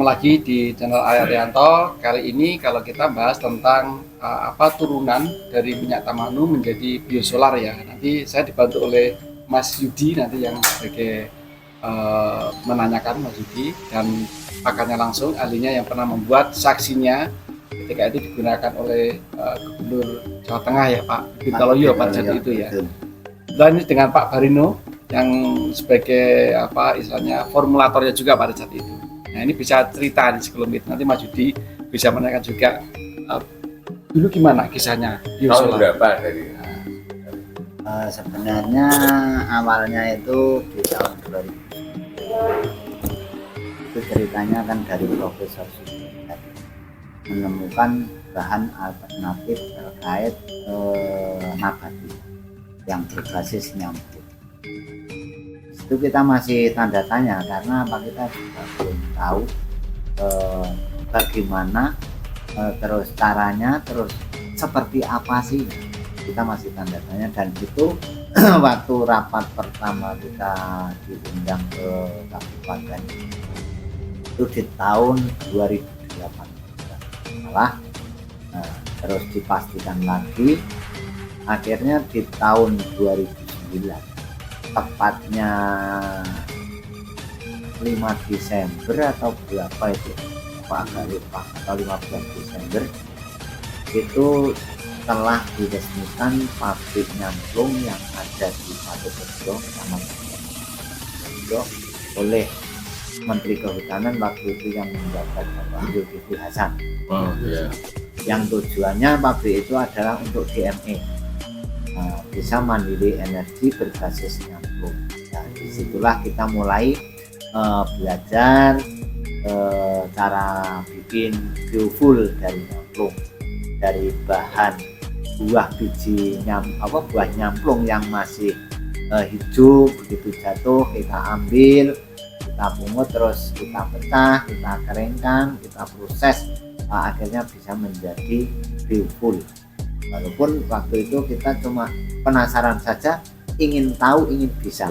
lagi di channel Arianto. Kali ini kalau kita bahas tentang turunan dari minyak tamanu menjadi biosolar ya. Nanti saya dibantu oleh Mas Yudi nanti yang sebagai menanyakan Mas Yudi, dan pakarnya langsung ahlinya yang pernah membuat saksinya ketika itu digunakan oleh Gubernur Jawa Tengah ya Pak Pitaloyo pada saat itu ya. Dan ini dengan Pak Barino yang sebagai istilahnya formulatornya juga pada saat itu. Nah ini bisa cerita di sekelumit, nanti Mas Yudi bisa menanyakan juga dulu gimana kisahnya tahun berapa dari sebenarnya awalnya itu di tahun 2000. Itu ceritanya kan dari Profesor Sudirman menemukan bahan alternatif terkait nabati yang berbasis nyamuk. Itu kita masih tanda tanya karena kita juga belum tahu bagaimana terus caranya, terus seperti apa sih, kita masih tanda tanya. Dan itu waktu rapat pertama kita diundang ke kabupaten itu di tahun 2008 malah terus dipastikan lagi akhirnya di tahun 2009, tepatnya 5 Desember atau berapa itu, agak lupa, atau 15 Desember itu telah diresmikan pabrik nyamplung yang ada di Paturejo sama oleh Menteri Kehutanan waktu itu yang menjabat Bapak Zulkifli Hasan. Yang tujuannya pabrik itu adalah untuk DME, bisa mandiri energi berbasis nyamplung. Nah, disitulah kita mulai belajar cara bikin biofuel dari nyamplung, dari bahan buah biji buah nyamplung yang masih hijau begitu jatuh kita ambil, kita pungut, terus kita pecah, kita keringkan, kita proses, akhirnya bisa menjadi biofuel. Walaupun waktu itu kita cuma penasaran saja, ingin tahu, ingin bisa.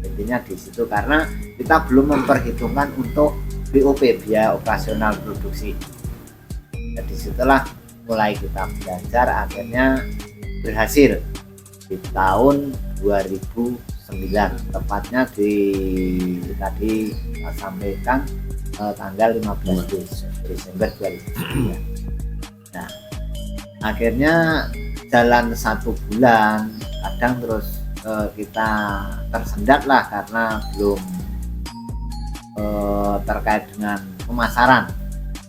Intinya di situ karena kita belum memperhitungkan untuk BOP, biaya operasional produksi. Jadi setelah mulai kita belajar, akhirnya berhasil di tahun 2009, tepatnya tadi saya sampaikan tanggal 15 Desember 2009. Nah, akhirnya jalan 1 bulan, kadang terus kita tersendat lah karena belum terkait dengan pemasaran.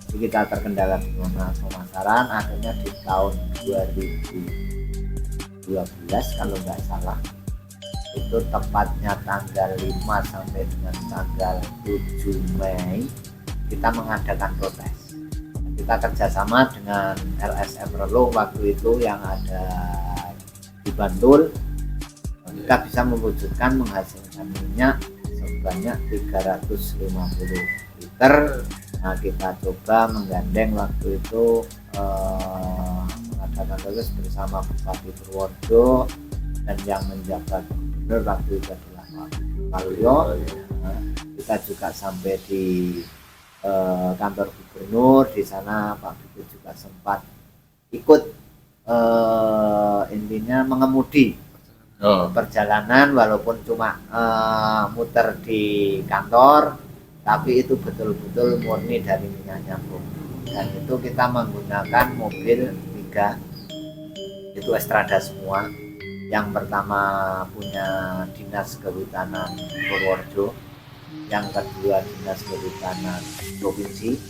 Jadi kita terkendala di pemasaran. Akhirnya di tahun 2012 kalau nggak salah, itu tepatnya tanggal 5 sampai dengan tanggal 7 Mei kita mengadakan protes. Kita kerjasama dengan LSM Relo waktu itu yang ada di Bantul. Kita bisa mewujudkan menghasilkan minyak sebanyak 350 liter. Nah, kita coba menggandeng waktu itu mengadakan tugas bersama Bupati Purworejo, dan yang menjabat gubernur waktu itu adalah Pak Waluyo. Nah, kita juga sampai di kantor gubernur. Di sana Pak Biku juga sempat ikut intinya mengemudi perjalanan, walaupun cuma muter di kantor, tapi itu betul-betul murni dari minyak nyamplung. Dan itu kita menggunakan mobil 3, itu Estrada semua. Yang pertama punya Dinas Kehutanan Purworejo, yang kedua Dinas Kehutanan Provinsi,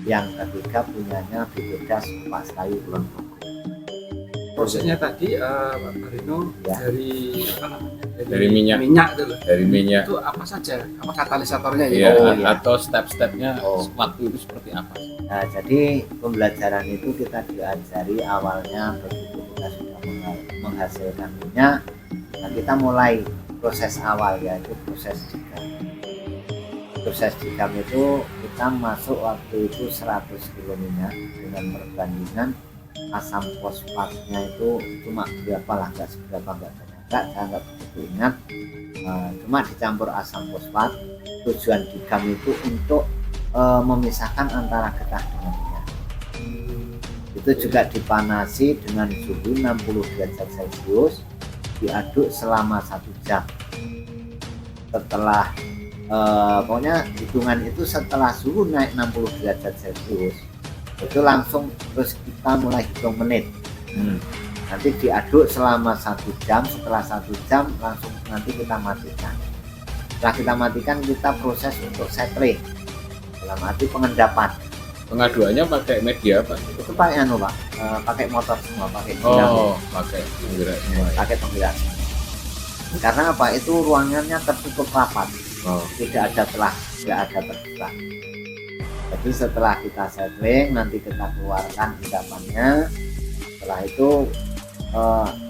yang ketiga punyanya BPDAS Pak Sekayu Kulon Progo. Prosesnya tadi Pak Barino Ya. dari Dari minyak itu loh. dari minyak Itu apa saja? Apa katalisatornya ya, gitu? atau step-stepnya Oh. waktu itu seperti apa? Nah, jadi pembelajaran itu kita diajari awalnya begitu kita sudah menghasilkan minyak. Nah, kita mulai proses awal, yaitu proses jikam. Proses jikam itu kita masuk waktu itu 100 kilo minyak dengan perbandingan asam fosfatnya itu cuma berapa lah, nggak seberapa, nggak banyak, saya nggak begitu ingat. Cuma dicampur asam fosfat. Tujuan jikam itu untuk memisahkan antara getah dengan minyak. Itu juga dipanasi dengan suhu 60 derajat Celcius, diaduk selama 1 jam. Setelah pokoknya hitungan itu setelah suhu naik 60 derajat Celcius itu langsung terus kita mulai hitung menit. Nanti diaduk selama 1 jam. Setelah 1 jam langsung nanti kita matikan. Setelah kita matikan, kita proses untuk settling, dalam arti pengendapan. Pengaduannya pakai media apa? Itu pakai Pak, pakai motor semua, pakai dinamo. Pakai penggerak semua. Pakai penggerak. Karena apa? Itu ruangannya tertutup rapat, tidak ada celah, tidak ada terbuka. Jadi setelah kita settling, nanti kita keluarkan endapannya. Setelah itu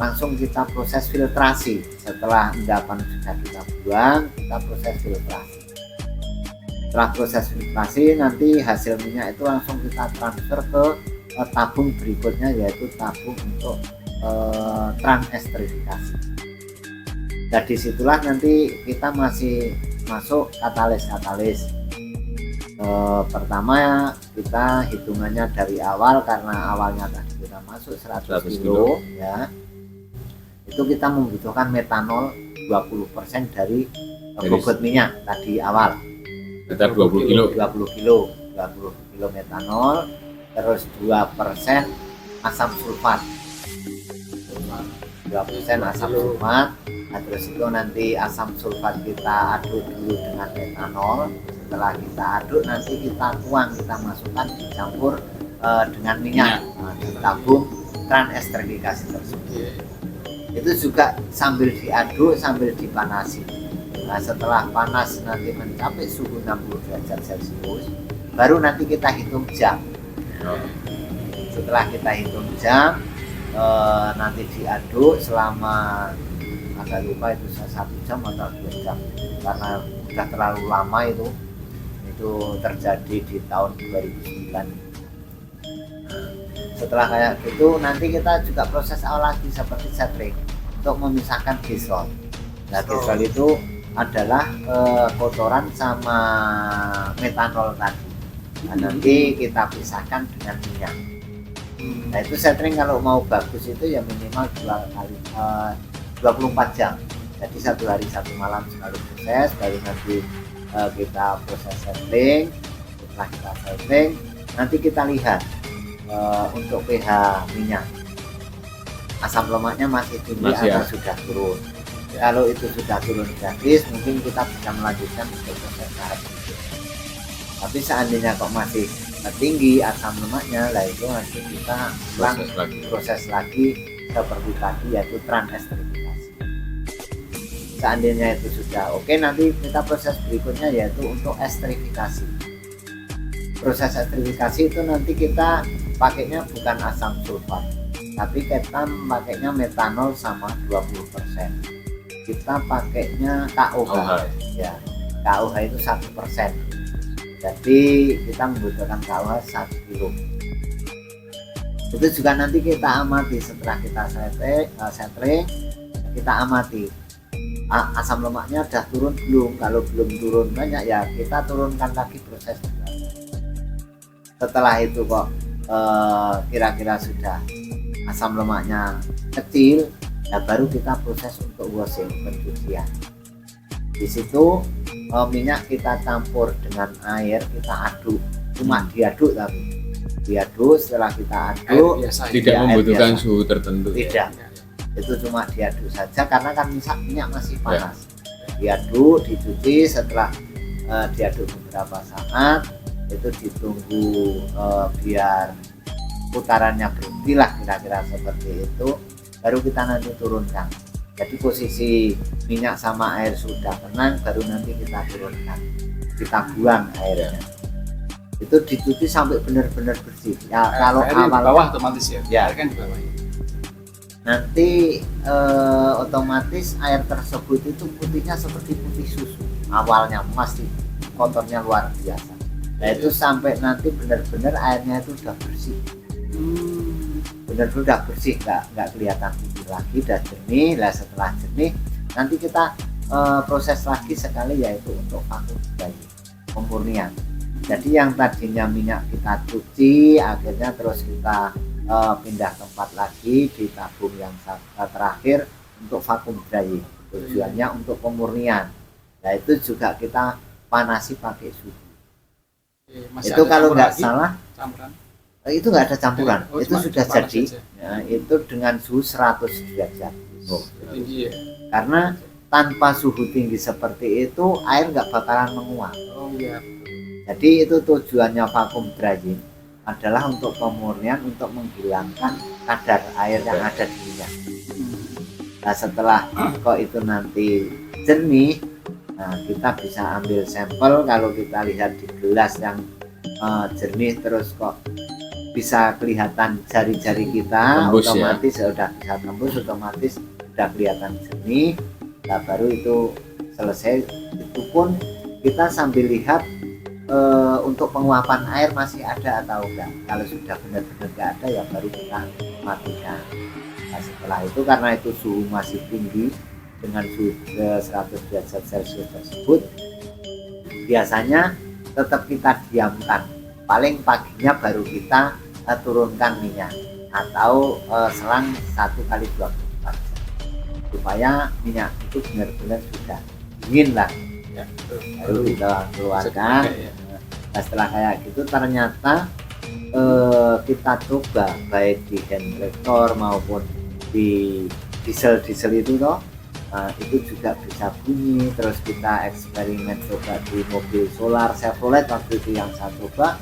langsung kita proses filtrasi. Setelah endapan sudah kita buang, kita proses filtrasi. Setelah proses filtrasi, nanti hasil minyak itu langsung kita transfer ke tabung berikutnya, yaitu tabung untuk transestrifikasi. Dan disitulah nanti kita masih masuk katalis. Pertama kita hitungannya dari awal, karena awalnya tadi kita masuk 100 kilo ya, itu kita membutuhkan metanol 20% dari bobot minyak tadi awal. Sekitar 20 kilo metanol, terus 2% asam sulfat, 2% asam sulfat. Nah, terus itu nanti asam sulfat kita aduk dulu dengan metanol. Setelah kita aduk, nanti kita tuang, kita masukkan, dicampur dengan minyak di tabung transestrifikasi tersebut. Itu juga sambil diaduk, sambil dipanasi. Nah, setelah panas nanti mencapai suhu 60 derajat Celcius, baru nanti kita hitung jam. Setelah kita hitung jam, nanti diaduk selama, agak lupa itu 1 jam atau 2 jam, karena sudah terlalu lama itu terjadi di tahun 2009. Setelah kayak gitu, nanti kita juga proses awal lagi seperti settling untuk memisahkan gisrol. Nah, gisrol itu adalah kotoran sama metanol tadi. Nah, nanti kita pisahkan dengan minyak. Nah, itu settling kalau mau bagus itu ya minimal 24 jam. Jadi 1 hari 1 malam sekali proses, baru nanti kita proses settling. Setelah kita settling, nanti kita lihat untuk pH minyak, asam lemaknya masih tinggi atau sudah turun. Kalau itu sudah turun gratis, mungkin kita bisa melanjutkan untuk proses tahap berikutnya. Tapi seandainya kok masih tinggi asam lemaknya, lah itu nanti kita proses lagi seperti tadi, yaitu transestrifikasi. Seandainya itu sudah oke, nanti kita proses berikutnya yaitu untuk estrifikasi. Proses estrifikasi itu nanti kita pakainya bukan asam sulfat, tapi kita pakainya metanol sama 20%. Kita pakainya KOH ya, KOH itu 1%. Jadi kita membutuhkan KOH 1 kilo. Itu juga nanti kita amati setelah kita settling, kita amati asam lemaknya udah turun belum. Kalau belum turun banyak, ya kita turunkan lagi proses. Setelah itu kok kira-kira sudah asam lemaknya kecil, nah baru kita proses untuk washing, pencucian. Di situ minyak kita campur dengan air, kita aduk, cuma diaduk, tapi diaduk. Setelah kita aduk, tidak membutuhkan suhu tertentu. Tidak, itu cuma diaduk saja, karena kan minyak masih panas. Diaduk, dicuci. Setelah diaduk beberapa saat, itu ditunggu biar putarannya berhenti lah, kira-kira seperti itu. Baru kita nanti turunkan. Jadi posisi minyak sama air sudah tenang, baru nanti kita turunkan, kita buang airnya. Itu dicuci sampai benar-benar bersih ya. Kalau awal di bawah otomatis ya, kan di bawah. Nanti otomatis air tersebut itu putihnya seperti putih susu. Awalnya pasti kotornya luar biasa. Nah, itu sampai nanti benar-benar airnya itu udah bersih. Benar-benar udah bersih, nggak kelihatan putih lagi, udah jernih. Lah setelah jernih, nanti kita proses lagi sekali, yaitu untuk vakum lagi, pemurnian. Jadi yang tadinya minyak kita cuci, akhirnya terus kita pindah tempat lagi, ditabung yang terakhir untuk vakum drying. Tujuannya untuk pemurnian. Nah itu juga kita panasi pakai suhu. Masih Itu ada kalau campur nggak lagi? salah Campuran. itu nggak ada campuran, Oh, itu cuma sudah panas jadi. aja. Nah, itu dengan suhu 100 derajat. Tinggi ya. Karena tanpa suhu tinggi seperti itu air nggak bakalan menguap. Oh iya. Jadi itu tujuannya vakum drying adalah untuk pemurnian, untuk menghilangkan kadar air yang ada di minyak. Nah setelah kok itu nanti jernih, nah kita bisa ambil sampel. Kalau kita lihat di gelas yang jernih terus kok bisa kelihatan jari-jari kita, tembus, otomatis sudah bisa tembus, otomatis sudah kelihatan jernih. Nah baru itu selesai. Itu pun kita sambil lihat untuk penguapan air masih ada atau enggak. Kalau sudah benar-benar enggak ada ya baru kita matikan. Nah, setelah itu karena itu suhu masih tinggi dengan suhu 100 derajat Celcius tersebut, biasanya tetap kita diamkan. Paling paginya baru kita turunkan minyak atau selang 1 kali 24 jam supaya minyak itu benar-benar sudah dingin lah. Ya, betul. Baru kita keluarkan. Ya. Nah setelah kayak gitu ternyata kita coba baik di hand tractor maupun di diesel itu toh, itu juga bisa bunyi. Terus kita eksperimen coba di mobil solar Chevrolet waktu itu yang saya coba,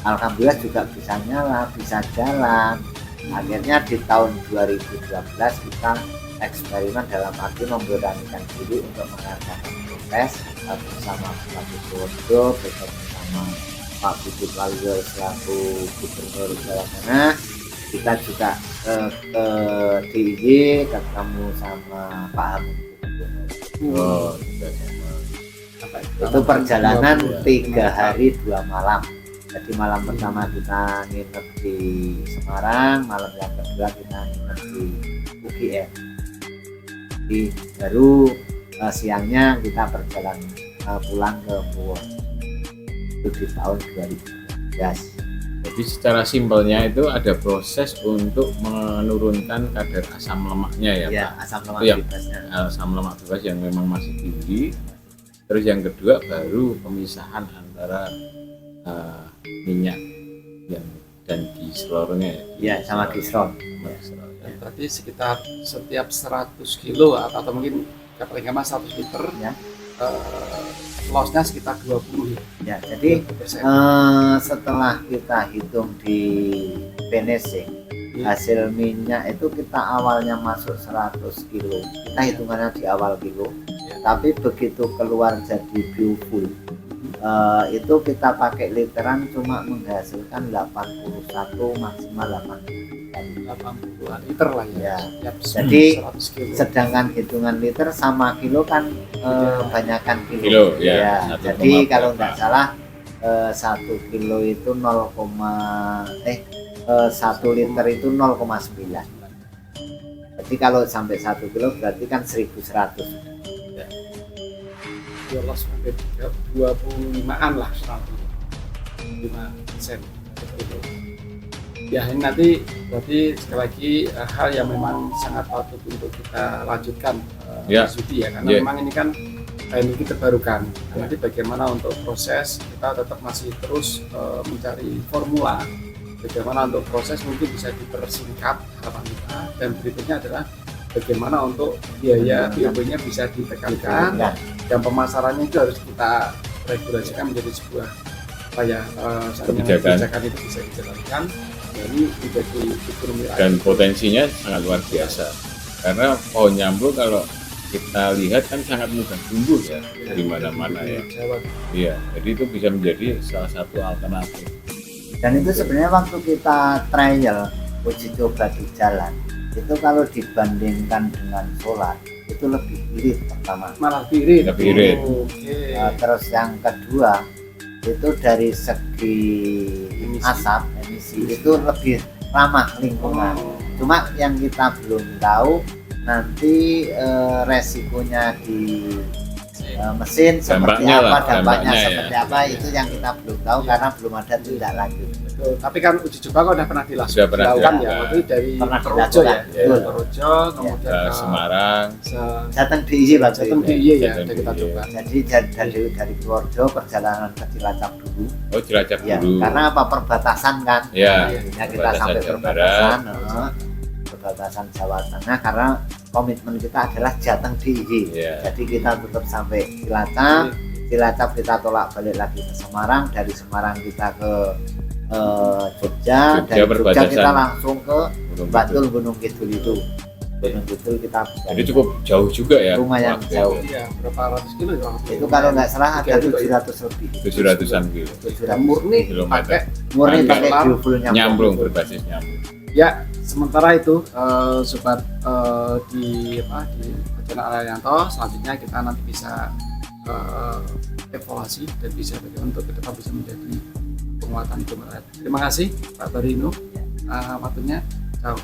alhamdulillah juga bisa nyala, bisa jalan. Akhirnya di tahun 2012 kita eksperimen dalam arti memberanikan diri untuk mengadakan proses bersama Pak Budi bersama Pak Budi Waluyo selaku Gubernur Jawa Tengah. Kita juga ke DIY ketemu sama Pak Hamid. Oh, Itu perjalanan 3 hari 2 malam. Jadi malam pertama kita nginep di Semarang, malam yang kedua kita nginep di UGM. Jadi baru siangnya kita perjalanan pulang ke Purworejo. Itu di tahun 2012. Jadi secara simpelnya itu ada proses untuk menurunkan kadar asam lemaknya ya, Ya, Pak. asam lemak Itu yang bebasnya. asam lemak bebas yang memang masih tinggi. Terus yang kedua baru pemisahan antara minyak yang dan gisrolnya Ya, sama gisrol. Ya, berarti sekitar setiap 100 kilo atau mungkin paling gampang 100 liter Ya. lossnya sekitar 20 ya. Ya, jadi 20%. setelah kita hitung di finishing hasil minyak itu kita awalnya masuk 100 kilo, kita hitungannya di awal kilo, tapi begitu keluar jadi biofuel itu kita pakai literan cuma menghasilkan 81 maksimal 80 liter lah ya. Ya. Setiap Jadi 100 kilo. sedangkan hitungan liter sama kilo kan banyakkan kilo. Kilo, ya, Ya, 1, jadi kalau berapa? nggak salah 1 kilo itu 1 liter itu 0,9. Jadi kalau sampai 1 kilo berarti kan 1100. Ya, loss mungkin 25-an lah 5%. Gitu. Ya ini nanti berarti sekali lagi hal yang memang sangat patut untuk kita lanjutkan Ya. Mas Yudi ya, karena Ya. memang ini kan energi terbarukan. Nanti bagaimana untuk proses kita tetap masih terus mencari formula bagaimana untuk proses mungkin bisa dipersingkat harapan kita, dan berikutnya adalah bagaimana untuk biaya BOP-nya bisa ditekankan dan pemasarannya itu harus kita regulasikan menjadi sebuah kebijakan itu bisa dijalankan. Jadi menjadi ekonomi rakyat. Dan potensinya sangat luar biasa karena pohon jambu kalau kita lihat kan sangat mudah tumbuh ya di mana-mana ya. Jawa. Iya, jadi itu bisa menjadi salah satu alternatif. Dan itu sebenarnya waktu kita trial uji coba di jalan itu kalau dibandingkan dengan solar itu lebih irit pertama. Malah irit. Lebih irit. Oke. Terus yang kedua itu dari segi asap emisi itu lebih ramah lingkungan. Cuma yang kita belum tahu nanti resikonya di mesin seperti Dampaknya apa, lah, dampaknya dampaknya seperti apa itu yang kita belum tahu karena belum ada tindak lanjut. Betul. Tapi kan uji coba kan udah pernah Sudah pernah dilakukan ya, dilakukan. waktu itu dari Pernah Projo ya, dilakukan, betul. Projo, kemudian Ke ke Semarang, Jateng DIY waktu Jateng itu. DIY ya, Jateng udah kita DIY. coba. Jadi dari Purworejo perjalanan ke Cilacap dulu. oh Cilacap Ya, dulu. karena apa perbatasan kan? Ya, Ya, kita perbatasan sampai Jawa perbatasan, Barat. perbatasan Jawa Tengah karena komitmen kita adalah Jateng DIY. Iya. Jadi kita tetap sampai Cilacap, Cilacap kita tolak balik lagi ke Semarang, dari Semarang kita ke Jogja, dari Jogja perbatasan. kita langsung ke Gunung Bantul Gunung Kidul itu. Gunung Kidul kita Jadi cukup jauh juga ya. lumayan waktu jauh. itu. Iya, berapa ratus kilo ya? Itu kalau nggak salah ada 300 700 lebih. 700-an kilo. 700 murni Kilometer. pakai murni Nyambung. pakai fuel Nyambung, berbasis nyambung. ya. Sementara itu sobat di Perjalanan Arianto, selanjutnya kita nanti bisa evaluasi dan bisa bagaimana untuk ke depan bisa menjadi penguatan itu. Terima kasih Pak Barino waktunya. Ciao.